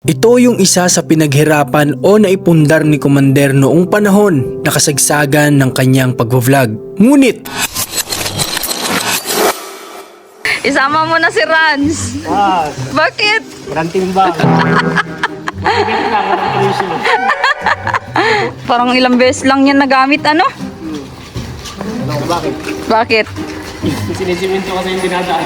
Ito yung isa sa pinaghirapan o naipundar ni Commander noong panahon na kasagsagan ng kanyang pag-vlog. Ngunit, isama mo na si Rans. Bakit? Ranting ba? Mabigat lang, walang presyo. Parang ilang beses lang yan nagamit, ano? Ano, bakit? Bakit? Sinisiminto kasi yung dinadaan.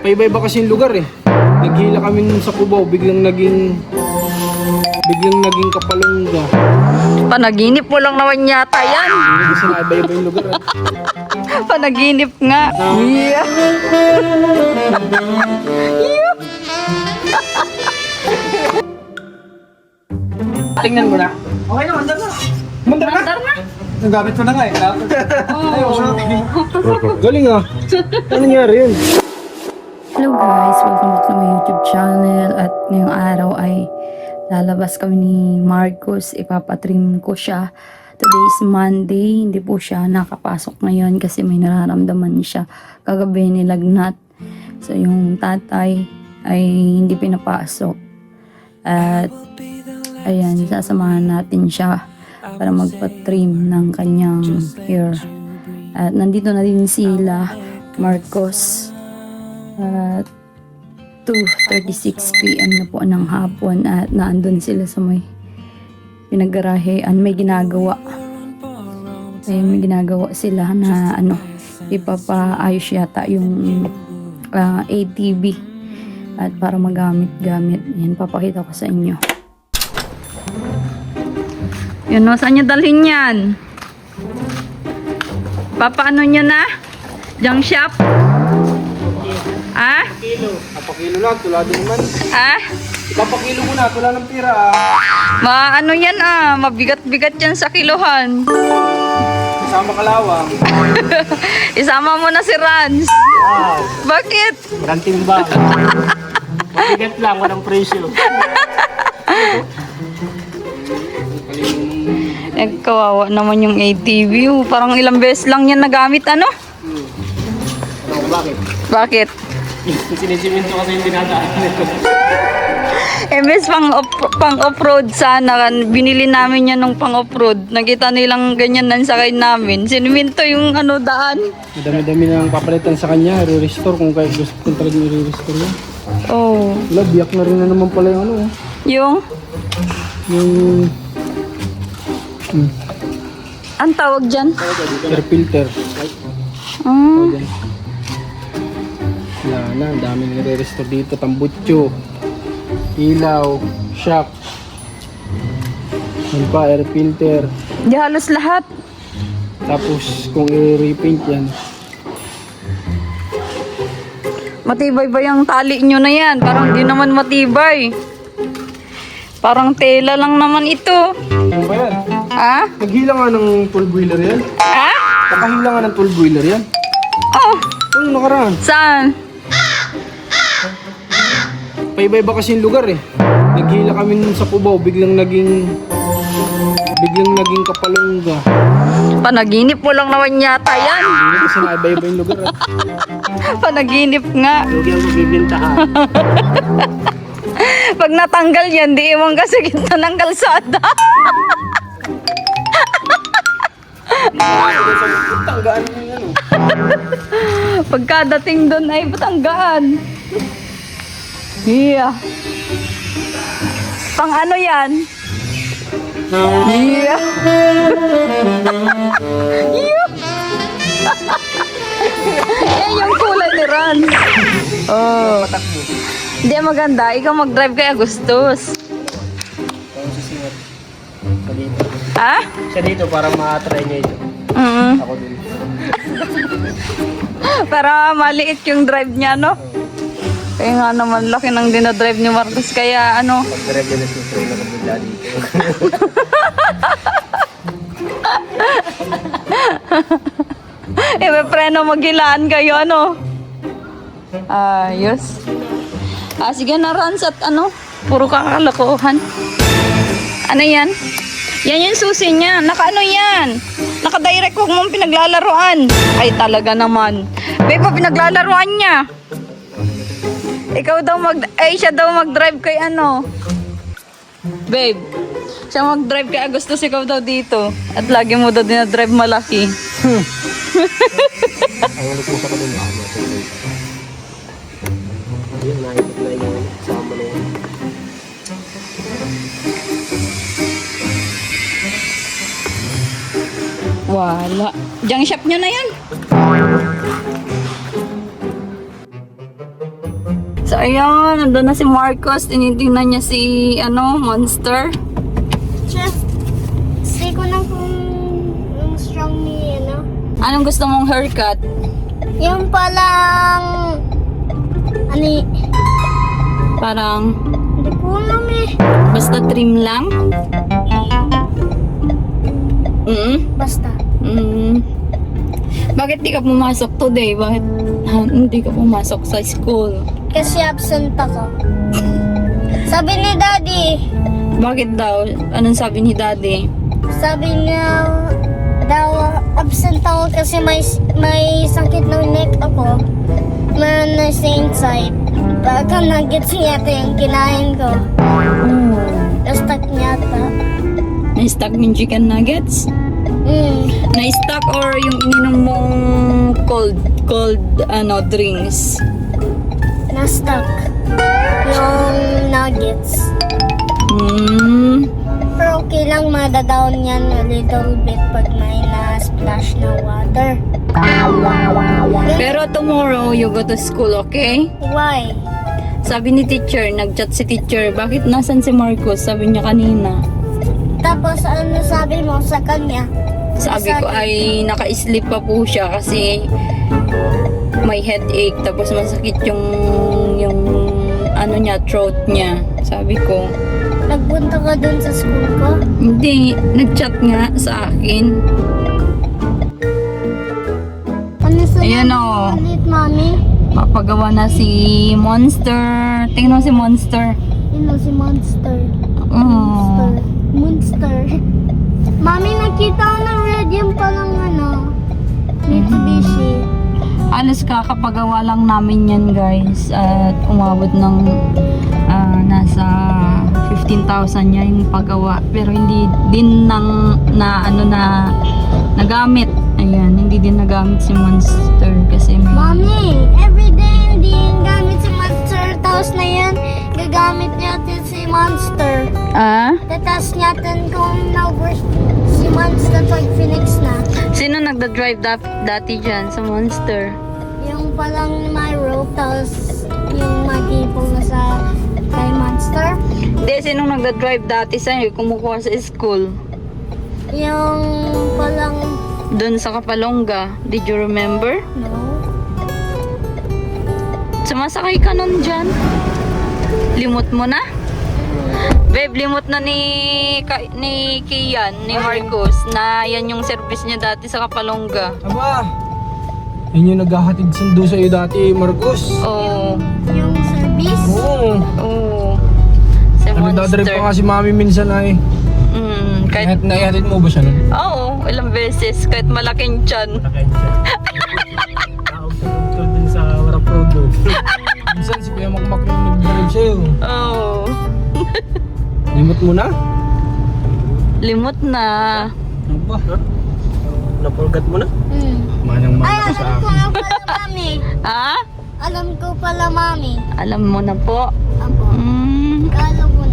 Paiba-iba kasi yung lugar eh. Naghila kami nun sa Cubao, biglang naging Kapalongga. Panaginip mo lang naman yata yan. Kasi naiba-iba yung lugar eh. Panaginip nga. Yeah. Tingnan mo na. Okay na, mandar na. Mandar na? Nagamit mo na nga eh. Galing ah. Ano nangyari yun? Hello guys, welcome back to my YouTube channel. At ngayong araw ay lalabas kami ni Marcos. Ipapatrim ko siya. Today is Monday. Hindi po siya nakapasok ngayon kasi may nararamdaman siya. Kagabi nilagnat. So yung tatay ay hindi pinapasok. At ayan, sasamahan natin siya para magpa-trim ng kanyang hair. At nandito na din sila, Marcos. At 2:36 PM na po ng hapon at naandun sila sa may pinagarahean. May ginagawa. May ginagawa sila na ipapaayos yata yung ATV at para magamit-gamit. Yan, papakita ko sa inyo. Yun o, saan nyo dalhin yan? Papaano nyo na? Junk shop? Ah? Papakilo lang, tulado naman. Ah? Papakilo muna, tula ng pira ah. Maano yan ah, mabigat-bigat yan sa kilohan. Kasama kalawang. Isama mo na si Rans. Bakit? Ranting ba? Mabigat lang, walang presyo. Kawawa naman yung ATV. Parang ilang beses lang yan nagamit, ano? Ano, bakit? Bakit? Sinisiminto kasi yung dinadaan. Imbes pang off-road sana, binili namin yan nung pang off-road. Nakita nilang ganyan nan sakay namin. Siniminto yung daan. Madami-dami nang papalitan sa kanya, i-restore kung kaya gusto kong talagang i-restore yan. Oh. Wala, biyak na rin na naman pala yung Yung? Ang tawag dyan? air filter. Ah. Wala na, ang dami nire-restore dito. Tambutso, ilaw, shock. Yan pa, air filter. Di halos lahat. Tapos kung i-repaint yan, Matibay ba yung tali nyo na yan? Parang di naman matibay. Parang tela lang naman ito. ano ba yan? Ha? Naghila nga ng 12-wheeler yan. Ha? Nakahila nga ng 12-wheeler yan. Oh, Anong nakaraan? saan? Paiba-iba kasi yung lugar eh. Naghila kami nun sa Cubao, biglang naging Kapalongga. Panaginip mo lang naman yata yan. Kasi naiba-iba yung lugar eh. Panaginip nga. Huwag yung magbibintahan. Pag natanggal yan, di iwan ka sa gitna ng kalsada. Tanggaan mo yung Pagkadating doon ay batanggaan. Yeah. Pang ano yan? Yeah. Yan yung kulay ni Ran. Oh. Hindi maganda. Ikaw mag-drive kay Agustus. Ha? Siya dito para ma-try niya ito. Ako din. Para maliit yung drive niya, no? Kaya nga naman, laki ng dinadrive ni Marcos. Kaya ano? Pag-drive niya na siya na kabila dito. May preno maghilaan kayo, ano? Ayos. Sige na, Rans, at puro kakalokohan. Ano yan? Yan yung susi niya. Naka-ano yan? Naka-direct, huwag mong pinaglalaroan. Ay, talaga naman. Beko, pinaglalaroan niya. Ikaw daw Ay, siya daw mag-drive kay ano. Babe, siya mag-drive kay Agustus, ikaw daw dito. At lagi mo daw dinadrive malaki. Wala. Junk shop nyo na yan. So, ayun. Nandun na si Marcos. Tinitingnan niya si, Monster. Chef, say ko na kung yung strong ni, Anong gusto mong haircut? yung palang, Parang, hindi ko alam eh. basta trim lang? Basta. Bakit di ka pumasok today? Bakit hindi ka pumasok sa school? Kasi absent ako. Sabi ni Daddy, Bakit daw? Anong sabi ni Daddy? sabi niya daw absent ako kasi may sakit ng neck ako. Meron na sa inside. Baka nuggets yata yung kinain ko. Na-stuck niya ata. Na-stuck yung chicken nuggets? Na-stuck or yung ininom mong cold drinks? Na-stuck. Yung nuggets. Pero okay lang, madadown yan a little bit pag may na-splash na water. Pero tomorrow, you go to school, okay? Why? Sabi ni teacher, nag-chat si teacher, bakit nasan si Marcos? Sabi niya kanina. Tapos ano sabi mo sa kanya? Sabi ko ay naka-sleep pa po siya kasi may headache tapos masakit yung throat niya. Sabi ko, Nagpunta ka dun sa school ko? hindi, nag-chat nga sa akin. Ano sa Ayan o, ulit, mami? papagawa na si Monster. Tingnan mo si Monster. Yun o, si Monster. Oh. Monster. Mami, nakita ko ng red yung palang Mitsubishi. Alas kakapagawa lang namin yan guys at umabot ng nasa 15,000 niya yung paggawa pero hindi din nagamit. Ayan, hindi din nagamit si Monster kasi may Mami, everyday hindi yung gamit si Monster. Tapos na yan, gagamit natin si Monster. Tatas natin kung na-worst si Monster pag Phoenix na. Sino nagda-drive dati dyan sa Monster? Yung palang may rope, tapos yung magipong na sa kay Monster. Hindi, sino nagda-drive dati sa'yo? Kumukuha sa school? Yung palang, Doon sa Kapalongga. Did you remember? no? Sumasakay ka nun dyan. Limot mo na? Babe, limot na ni Kian, ni Marcos, na yan yung service niya dati sa Kapalongga. Aba, yun yung naghahatid sundo sa'yo dati, Marcos. Oo. Yung service. Oo. Oo. Si Nagdadrive Monster. pa nga si Mami minsan ay. Kahit, Kahit naihatid mo ba siya nun? oo, ilang beses. Kahit malaking tiyan. Nakauntod din sa Warap Road. Minsan si Kuya Makmak yung nag-drive sa'yo. Oo. Limot mo na? Limot na. Ano ba? Napulgat mo na? Ay, Manang-mana ka sa alam ko akin. nga pala, Mami. Ha? Alam ko pala, Mami. Alam mo na po. Apo. Kala ko na.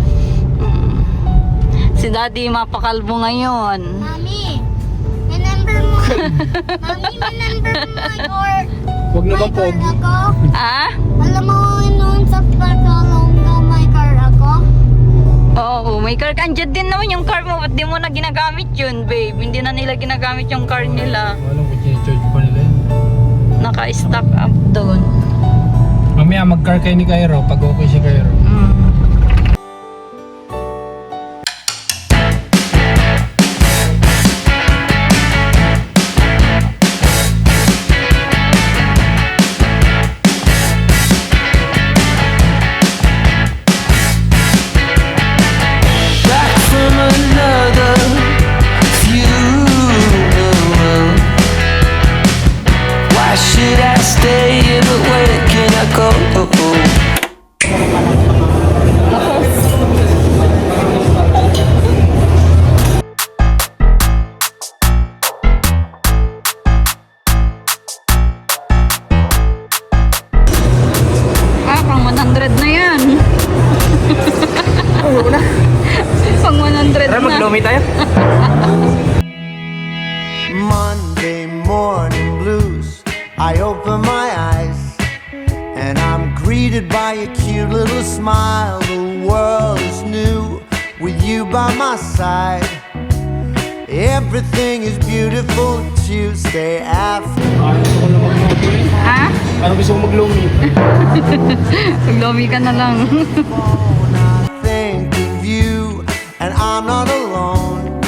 Si Daddy mapakalbo ngayon. Mami, remember mo. Mami, remember mo my car. Huwag na My ba car pogi? ako. Ha? Alam mo, noon sa Pakalongga, my car ako. Oo, may car ka. Andyan din naman yung car mo. Ba't di mo na ginagamit yun, babe? Hindi na nila ginagamit yung car nila. Alam ko, charge pa nila yun. Naka-stack up doon. Mamaya mag-car kayo ni Cairo pag okay si Cairo. Back from another funeral. Why should I stay here, but where can I go? Lumi tayo. Monday morning blues. I open my eyes and I'm greeted by a cute little smile. The world is new with you by my side. Everything is beautiful Tuesday after. Ha? Ano gusto ko mag-lumi? Lomi ka na lang. I think of you and I'm not alone.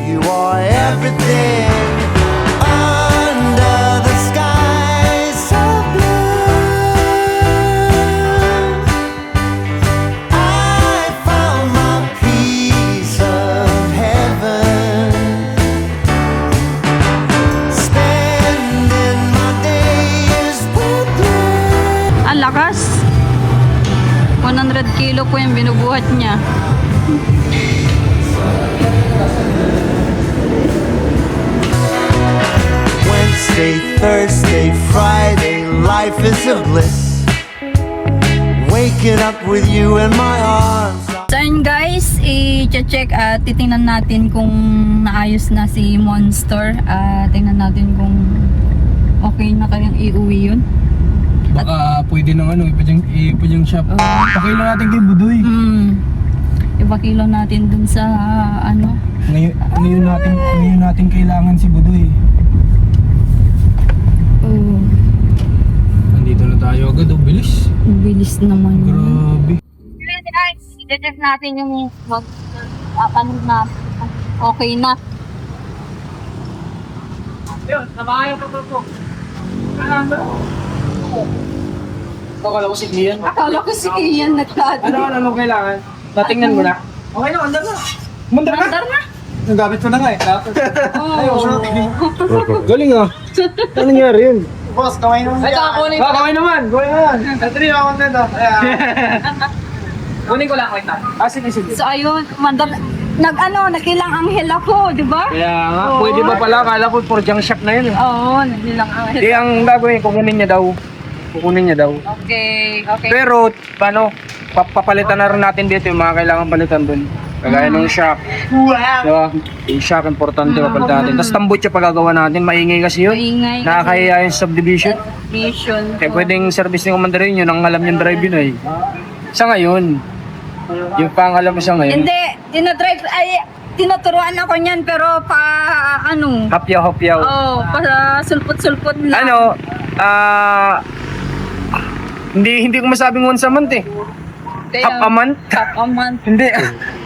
You are everything under the sky so blue. I found my piece of heaven, spending my days with you. Ang lakas. 100 kilo po yung binubuhat niya. Wednesday, Thursday, Friday, life is a bliss. Waking up with you in my arms. So yun guys, i-check at titingnan natin kung naayos na si Monster. Tingnan natin kung okay na kayang iuwi yun. Baka pwede nang ipajang shop. Okay lang natin kay Budoy. Ipakilo natin dun sa ano. Ngayon natin kailangan si Budoy. Nandito na tayo agad, oh, bilis. Bilis naman yun. Grabe. Guys, i-check natin yung ano na okay na. Yun, nabahayan ko po. Akala ko si Ian. Akala ko si Ian nagkado. Ano kailangan? Natingnan mo na. Okay na, andar na. Mandar na. Mandar na. Nagamit ko na nga eh. Ayaw, Oh. galing ah. Ano nangyari yun? Boss, kamay naman Ay, kakakunin ko. Kaway naman. Ito rin ako contento. Kunin ko lang, wait lang. Sige. So ayun, mandar nakilang anghel ako, di ba? Kaya nga, pwede ba pala? Akala ko for junk shop na yun eh. Oo, nakilang anghel. Eh, ang gagawin, kukunin niya daw. Okay. Pero, paano, papalitan na rin natin dito yung mga kailangan palitan dun. Kagaya ng shock. Diba? Yung shock, importante papalitan natin. Tapos tambutsa pagagawa natin, maingay kasi yun. Maingay. Nakakahiya yung subdivision. Vision. Eh, pwedeng service ng commander yun, ang alam yung drive yun eh. Sa ngayon, yung pang alam mo sa ngayon, Hindi, tinuturuan ako niyan pero hapyaw-hapyaw. pa sulpot-sulpot lang. Hindi ko masabing once a month eh. Half a month? Half a month. Hindi.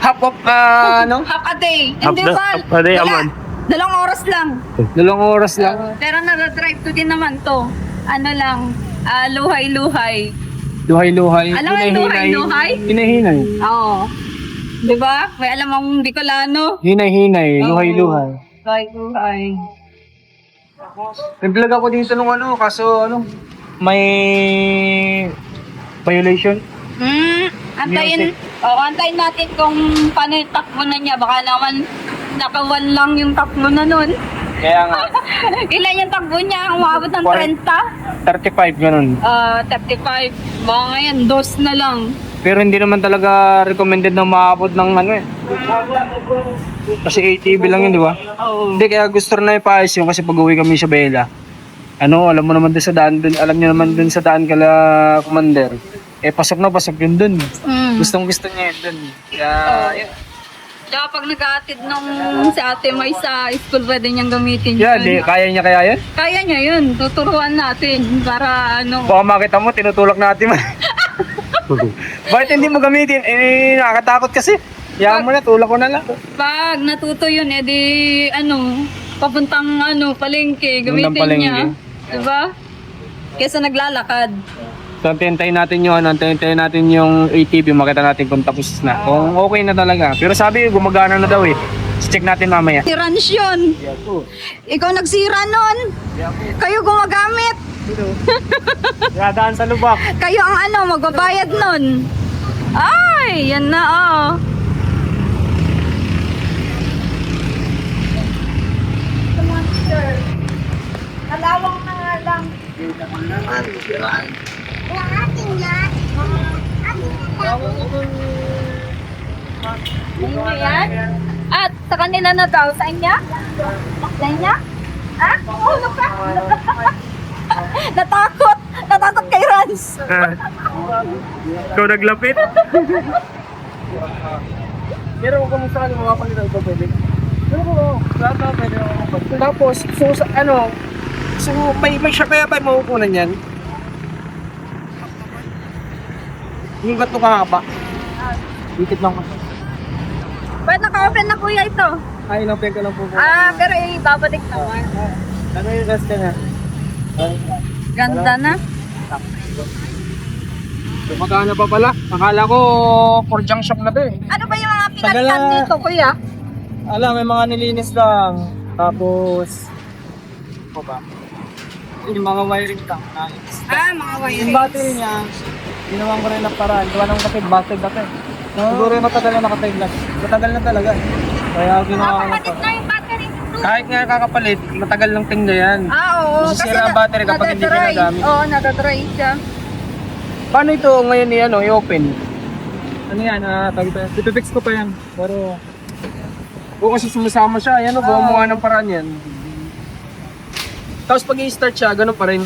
Half of, Half a day. Hindi ba? a day, a month. 2 oras lang. 2 oras lang. Pero na-drive ko din naman to. Ano lang, luhay-luhay. Luhay-luhay. Alam mo yung luhay-luhay? Hinay-hinay. Oo. Di ba? May alam mong Bicolano. Hinay-hinay. Luhay-luhay. Luhay-luhay. Nag-vlog ako dito nung kaso may violation. Antayin natin kung paano yung takbo na niya. Baka naman nakawan lang yung takbo na nun. Kaya nga, Ilan yung takbo niya? Umabot ng 30? 35 ganun. 35. Baka ngayon, 2 na lang. Pero hindi naman talaga recommended na maabot ng kasi ATV lang yun, di ba? Oo. Hindi, kaya gusto rin na ipaayos yun kasi pag uwi kami sa Bella. Alam mo naman dun sa daan, alam niyo naman dun sa daan kala Commander. Eh, pasok yun dun. Gusto niya yun dun. Kaya, Tsaka pag nag-aatid nung si ate may sa school, pwede niyang gamitin yeah, yun. kaya niya yan? Kaya niya yun. Tuturuan natin para Baka makita mo, tinutulak natin man. Bakit hindi mo gamitin? Eh, nakakatakot kasi. Yaman mo na, tulak ko na lang. Pag natuto yun, edi papuntang palengke, Papuntang gamitin palengke. niya. Diba? Kesa naglalakad. So, antayin natin yung ATV, makita natin kung tapos na. Kung okay na talaga. Pero sabi, gumagana na daw eh. So, check natin mamaya. Si Rans yun. Ikaw nagsira nun. Kayo gumagamit. Dadaan sa lubak. Kayo ang magbabayad nun. Ay, yan na Kalawang na nga lang. Ang ating yan. Ating yan. Ano yan? At sa kanila na daw, sa inya? Sa inya? Ha? Ano ka? Natakot! Natakot kay Rans! Ikaw naglapit? Pero kung kamusta ka mga palitan ko, pwede? Pero ko, lahat na pwede ako kapag. Tapos, may siya kaya ba makukunan yan? Yung gato ka ba? Dikit lang ko. Ba't naka-open na kuya ito? Ay, ilang peka lang po. Pero babalik naman. Ano yung rest ka na? Ganda na. Magkano pa pala? Akala ko, Porjang shop na to eh. Ano ba yung mga Tagal pinagkan na- dito kuya? Alam, may mga nilinis lang. Tapos, ano ba? Yung mga wiring lang. Mga Yung battery niya, ginawa ko rin ng paraan. Gawa ng kapit, battery dati. Siguro yung matagal na nakatime lang. Matagal na talaga. Kaya ginawa ko ng Kapatid paraan. na yung battery nito. Kahit nga kakapalit, matagal lang tingnan yan. Oo. Masisira ang battery kapag hindi ginagamit. Oo, nadadry siya. Paano ito ngayon i-open? Ano yan? Ipipix ko pa yan. Pero, kung kasi sumasama siya, yan o, gawa mo nga ng paraan yan. Tapos pag i-start siya, ganun pa rin.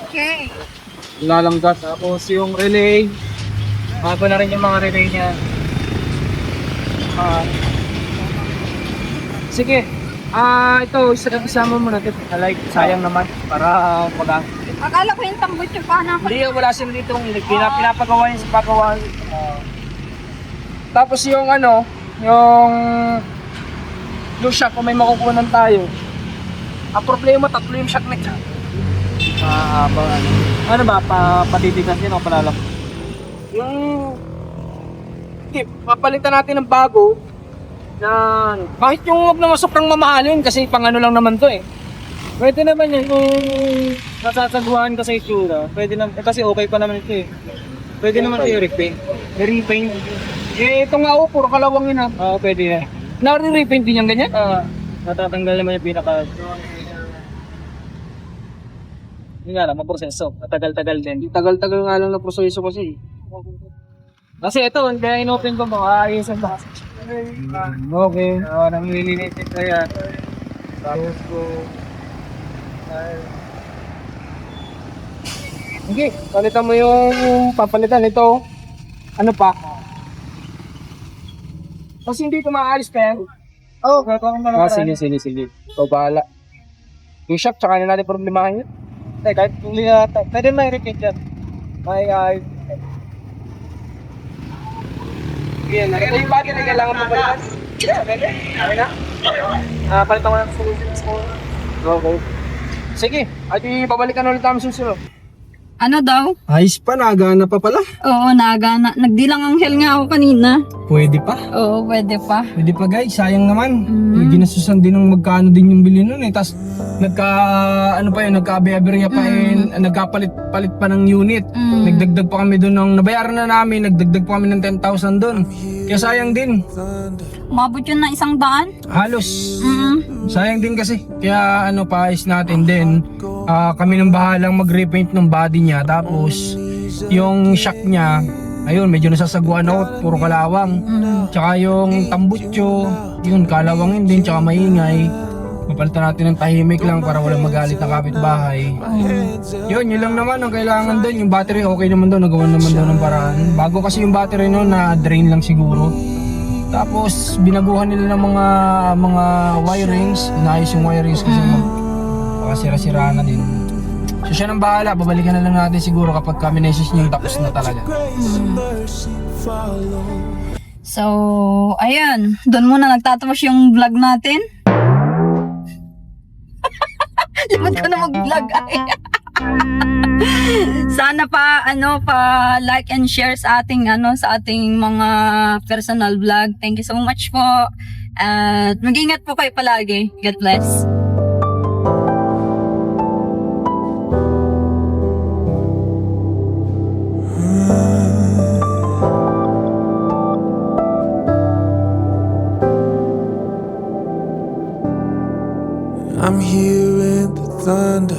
Okay. Lalanggas. Tapos yung relay, bago na rin yung mga relay niya. Sige. Ito, isama mo natin. Like, sayang naman. Para pag Akala ko yung tambot yung panak. Hindi, wala sila dito. Pinapagawa niya sa pagawa. Tapos yung yung shock, kung may makukunan tayo. Ang problema, tatlo yung shock neck. Ano ba, patitigas yun o palalap? Hindi, papalitan natin ng bago. Kahit yung huwag naman sobrang mamahalin kasi pang ano lang naman to eh. Pwede naman yun kung nasasagwahan ka sa itsura. Pwede naman, kasi okay pa naman ito eh. Pwede naman ito i-repaint. I-repaint. Ito nga puro kalawang yun ha. Pwede na. Na-repaint din yung ganyan? Natatanggal naman yung pinaka. Yun nga lang, maproseso. Matagal-tagal din. Tagal-tagal nga lang na proseso kasi. Kasi ito, kaya in-open ko mo, ayusin ba kasi. Okay. Nanglilinitin ko yan. Tapos ko. Okay, palitan mo yung papalitan ito. Ano pa? Kasi hindi ko maaalis pa yan. Oo, sige. Ikaw bahala. Yung shop, tsaka na natin problemahin yun. Kahit pwede may repeat yan. May yan, nakita yung bagay na kailangan mo palitan. Pwede? Okay na? Palitan ko ng solutions ko. Okay. Sige, at ibabalikan ulit namin susunod. Ano daw? Ayos pa, nagana pa pala. Oo, nagana. Nagdilang anghel nga ako kanina. Pwede pa. Oo, pwede pa. Pwede pa guys, sayang naman. Ginasusan din ng magkano din yung bili nun eh. Tapos nagka-aberya pa nagkapalit pa ng unit. Nagdagdag pa kami doon ng nabayaran na namin, nagdagdag pa kami ng 10,000 doon. Kaya sayang din. Umabot yun na 100. Halos. Sayang din kasi. Kaya paayos natin din. Kami nang bahalang mag-repaint ng body niya. Tapos yung shock niya, ayun, medyo nasasagwan ako, puro kalawang. Tsaka yung tambutso, yun, kalawangin din, tsaka maingay. Papalitan natin ng tahimik lang para walang magalit na kapitbahay. Yun lang naman ang kailangan doon. Yung battery okay naman doon, nagawa naman doon ng paraan. Bago kasi yung battery noon, na-drain lang siguro. Tapos binaguhan nila ng mga wirings, inayos yung wirings kasi baka sira-sira na din. So siya nang bahala, babalikan na lang natin siguro kapag kami na-message niya yung tapos na talaga. So, ayan. Doon muna nagtatapos yung vlog natin. Limot ko na mag-vlog ay. Sana pa like and share sa ating sa ating mga personal vlog. Thank you so much po. At mag-ingat po kayo palagi. God bless. I'm hearing the thunder